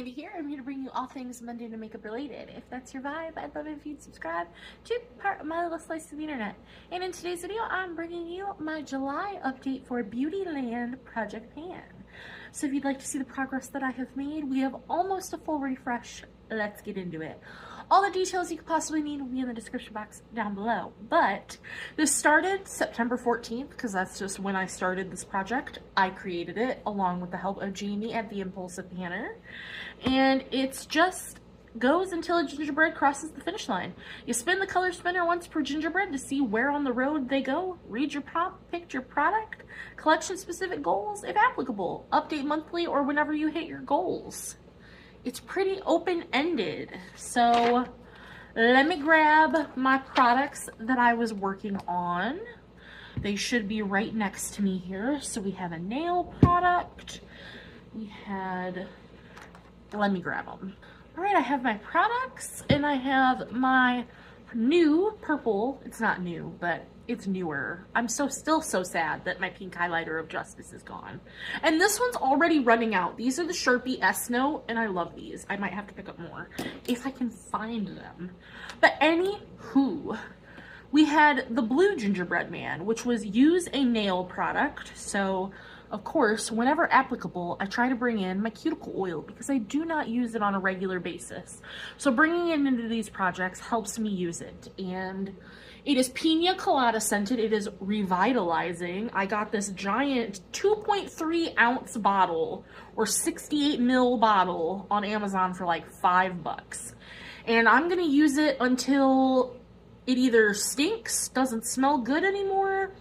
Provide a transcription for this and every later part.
Ivy here. I'm here to bring you all things Monday to makeup related. If that's your vibe, I'd love it if you'd subscribe to part of my little slice of the internet. And in today's video, I'm bringing you my July update for Beautyland Project Pan. So if you'd like to see the progress that I have made, we have almost a full refresh. Let's get into it. All the details you could possibly need will be in the description box down below. But this started September 14th because that's just when I started this project. I created it along with the help of Jamie at the Impulsive Panner. And it's just goes until a gingerbread crosses the finish line. You spin the color spinner once per gingerbread to see where on the road they go. Read your prompt, pick your product, collection specific goals if applicable. Update monthly or whenever you hit your goals. It's pretty open-ended. So let me grab my products that I was working on. They should be right next to me here. So we have a nail product. Let me grab them. All right, I have my products and I have my new purple. It's not new, but it's newer. I'm still so sad that my pink highlighter of Justice is gone. And this one's already running out. These are the Sharpie S Note, and I love these. I might have to pick up more if I can find them. But anywho, we had the blue gingerbread man, which was use a nail product. So of course, whenever applicable, I try to bring in my cuticle oil because I do not use it on a regular basis. So bringing it into these projects helps me use it. And it is pina colada scented. It is revitalizing. I got this giant 2.3 ounce bottle or 68 ml bottle on Amazon for like $5. And I'm going to use it until it either stinks, doesn't smell good anymore.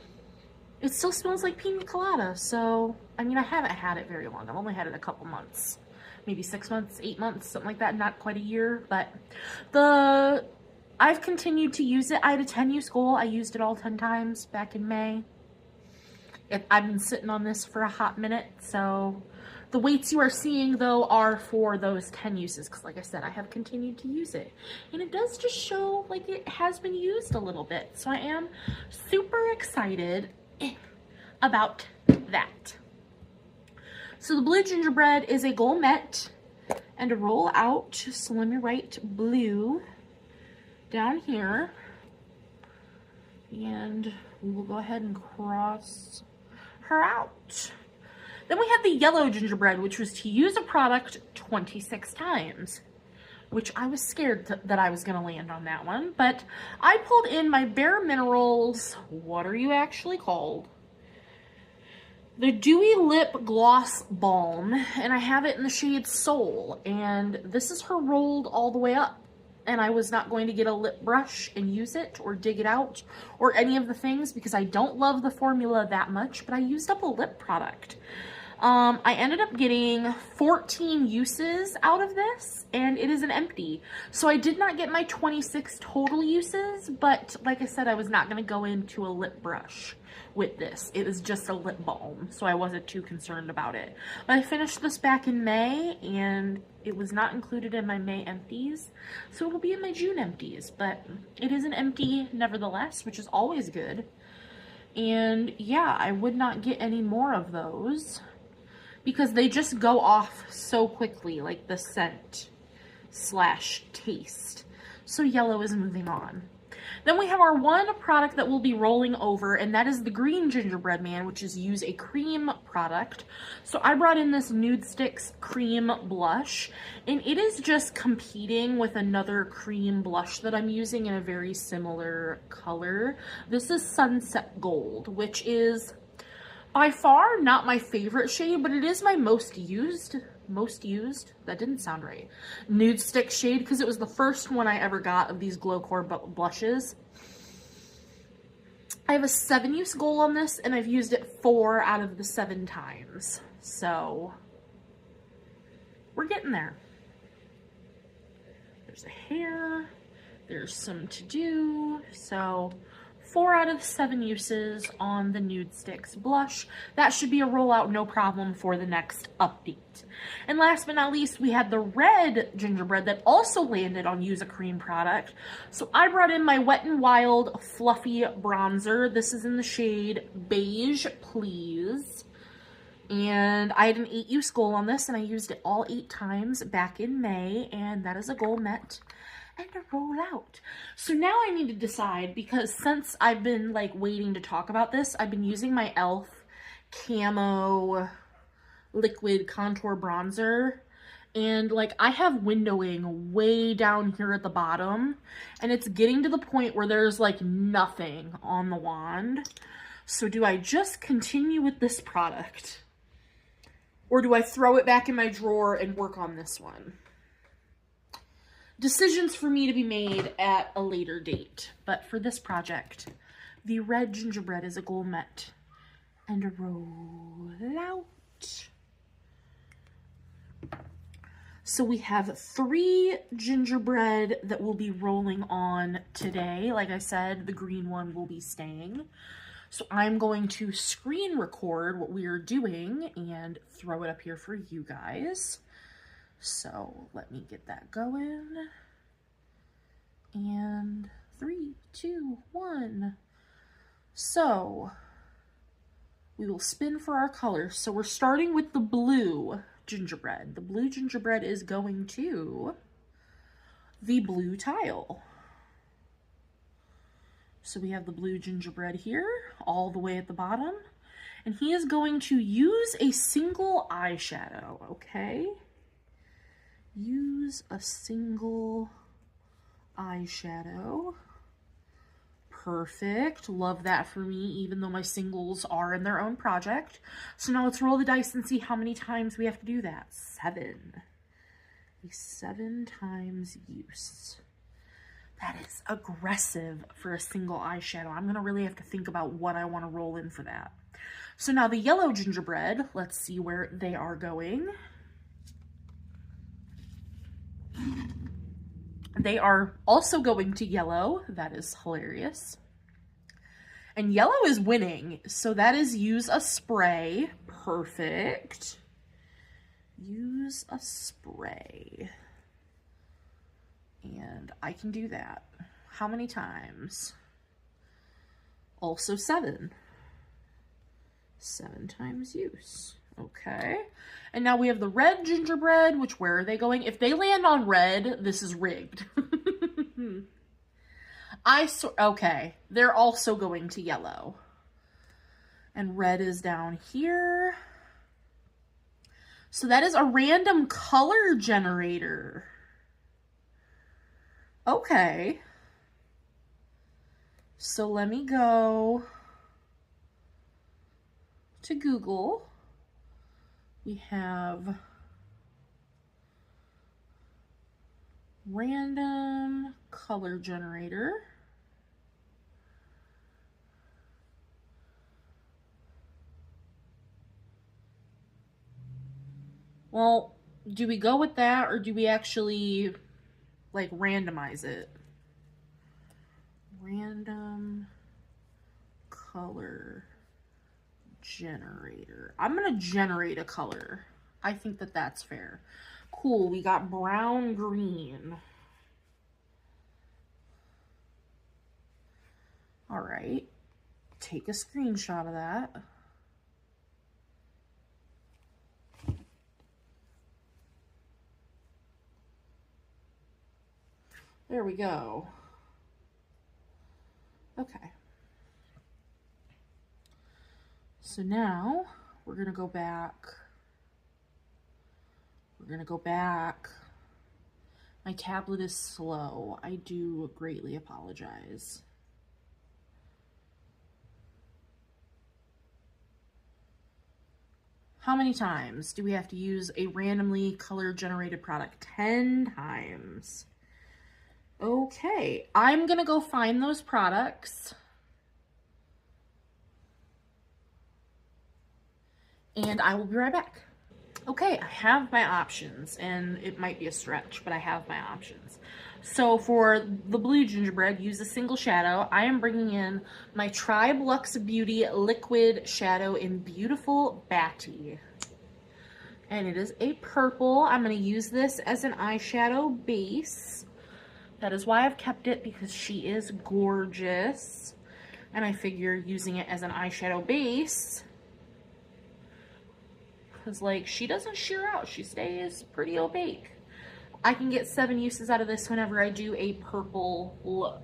It still smells like pina colada, so, I mean, I haven't had it very long. I've only had it a couple months. Maybe 6 months, 8 months, something like that. Not quite a year, but I've continued to use it. I had a 10-use goal. I used it all 10 times back in May. I've been sitting on this for a hot minute, so the weights you are seeing, though, are for those 10 uses, because like I said, I have continued to use it. And it does just show like it has been used a little bit, so I am super excited about that. So the blue gingerbread is a gourmet and a roll out. So let me write blue down here. And we will go ahead and cross her out. Then we have the yellow gingerbread, which was to use a product 26 times. Which I was scared that I was going to land on that one. But I pulled in my Bare Minerals, what are you actually called? The Dewy Lip Gloss Balm. And I have it in the shade Soul. And this is her rolled all the way up. And I was not going to get a lip brush and use it or dig it out or any of the things because I don't love the formula that much. But I used up a lip product. I ended up getting 14 uses out of this, and it is an empty. So I did not get my 26 total uses, but like I said, I was not going to go into a lip brush with this. It was just a lip balm, so I wasn't too concerned about it. But I finished this back in May, and it was not included in my May empties, so it will be in my June empties. But it is an empty nevertheless, which is always good. And yeah, I would not get any more of those, because they just go off so quickly, like the scent / taste. So yellow is moving on. Then we have our one product that we'll be rolling over, and that is the green gingerbread man, which is use a cream product. So I brought in this Nude Sticks cream blush, and it is just competing with another cream blush that I'm using in a very similar color. This is Sunset Gold, which is by far not my favorite shade, but it is my most used, that didn't sound right, Nude Stick shade, because it was the first one I ever got of these Glow Core blushes. I have a 7-use goal on this, and I've used it 4 out of the 7 times. So we're getting there. There's a hair, there's some to do, so 4 out of 7 uses on the Nude Sticks blush. That should be a rollout, no problem, for the next update. And last but not least, we had the red gingerbread that also landed on Use a Cream product. So I brought in my Wet n Wild Fluffy Bronzer. This is in the shade Beige Please. And I had an 8-use goal on this, and I used it all 8 times back in May, and that is a goal met and a roll out. So now I need to decide, because since I've been like waiting to talk about this, I've been using my e.l.f. Camo liquid contour bronzer, and like I have windowing way down here at the bottom, and it's getting to the point where there's like nothing on the wand. So do I just continue with this product, or do I throw it back in my drawer and work on this one? Decisions for me to be made at a later date. But for this project, the red gingerbread is a goal met and a roll out. So we have 3 gingerbread that we'll be rolling on today. Like I said, the green one will be staying. So I'm going to screen record what we are doing and throw it up here for you guys. So let me get that going. And 3, 2, 1. So we will spin for our colors. So we're starting with the blue gingerbread. The blue gingerbread is going to the blue tile. So we have the blue gingerbread here, all the way at the bottom. And he is going to use a single eyeshadow, okay? Use a single eyeshadow. Perfect. Love that for me, even though my singles are in their own project. So now let's roll the dice and see how many times we have to do that. 7. A 7 times use. That is aggressive for a single eyeshadow. I'm going to really have to think about what I want to roll in for that. So now the yellow gingerbread, let's see where they are going. They are also going to yellow. That is hilarious. And yellow is winning. So that is use a spray. Perfect. Use a spray. And I can do that. How many times? Also 7. 7 times use. Okay. And now we have the red gingerbread, which where are they going? If they land on red, this is rigged. Okay. They're also going to yellow. And red is down here. So that is a random color generator. Okay. So let me go to Google. We have random color generator. Well, do we go with that, or do we actually like randomize it? Random color generator. I'm gonna generate a color. I think that that's fair. Cool, we got brown green. All right, take a screenshot of that. There we go. Okay. So now we're going to go back. My tablet is slow. I do greatly apologize. How many times do we have to use a randomly color generated product? 10 times. Okay, I'm gonna go find those products. And I will be right back. Okay, I have my options, and it might be a stretch, but I have my options. So for the blue gingerbread, use a single shadow. I am bringing in my Tribe Luxe Beauty Liquid Shadow in Beautiful Batty. And it is a purple. I'm gonna use this as an eyeshadow base. That is why I've kept it, because she is gorgeous. And I figure using it as an eyeshadow base because like she doesn't sheer out, she stays pretty opaque. I can get 7 uses out of this whenever I do a purple look.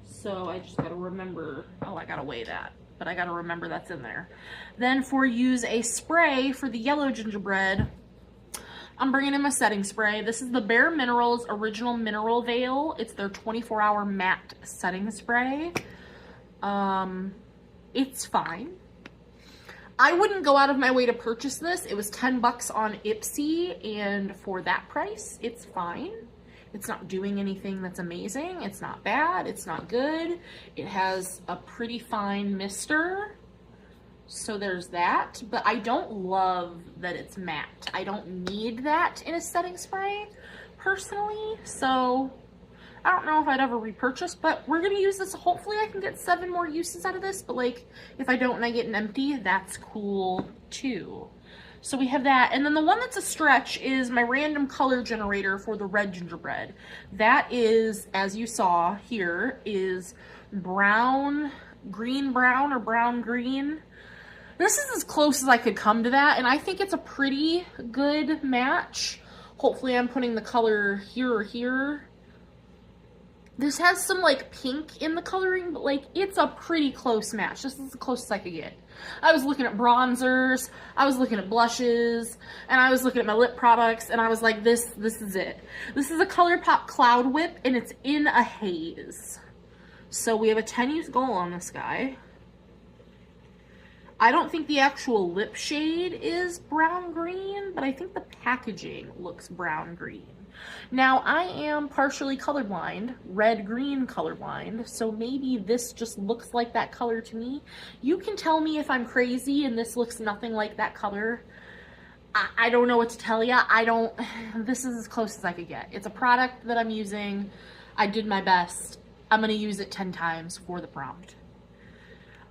So I just gotta remember, oh, I gotta weigh that, but I gotta remember that's in there. Then for use a spray for the yellow gingerbread, I'm bringing in my setting spray. This is the Bare Minerals Original Mineral Veil. It's their 24-hour matte setting spray. It's fine. I wouldn't go out of my way to purchase this. It was 10 bucks on Ipsy, and for that price, it's fine. It's not doing anything that's amazing. It's not bad. It's not good. It has a pretty fine mister. So there's that. But I don't love that it's matte. I don't need that in a setting spray, personally. So I don't know if I'd ever repurchase, but we're going to use this. Hopefully I can get 7 more uses out of this. But like, if I don't and I get an empty, that's cool too. So we have that. And then the one that's a stretch is my random color generator for the red gingerbread. That is, as you saw here, is brown, green brown, or brown green. This is as close as I could come to that, and I think it's a pretty good match. Hopefully I'm putting the color here or here. This has some like pink in the coloring, but like it's a pretty close match. This is the closest I could get. I was looking at bronzers, I was looking at blushes, and I was looking at my lip products, and I was like, this is it. This is a ColourPop Cloud Whip, and it's in a haze. So we have a 10 use goal on this guy. I don't think the actual lip shade is brown green, but I think the packaging looks brown green. Now, I am partially colorblind, red-green colorblind, so maybe this just looks like that color to me. You can tell me if I'm crazy and this looks nothing like that color. I don't know what to tell you. This is as close as I could get. It's a product that I'm using. I did my best. I'm going to use it 10 times for the prompt.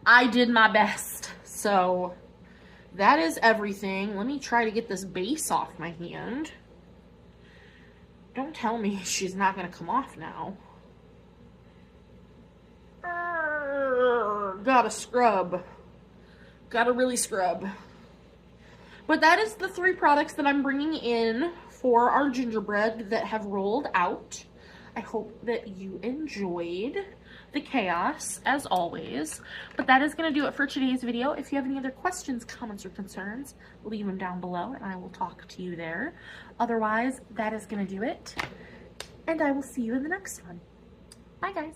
I did my best. So that is everything. Let me try to get this base off my hand. Don't tell me she's not going to come off now. Gotta scrub. Gotta really scrub. But that is the 3 products that I'm bringing in for our gingerbread that have rolled out. I hope that you enjoyed the chaos, as always. But that is going to do it for today's video. If you have any other questions, comments, or concerns, leave them down below and I will talk to you there. Otherwise, that is going to do it. And I will see you in the next one. Bye, guys.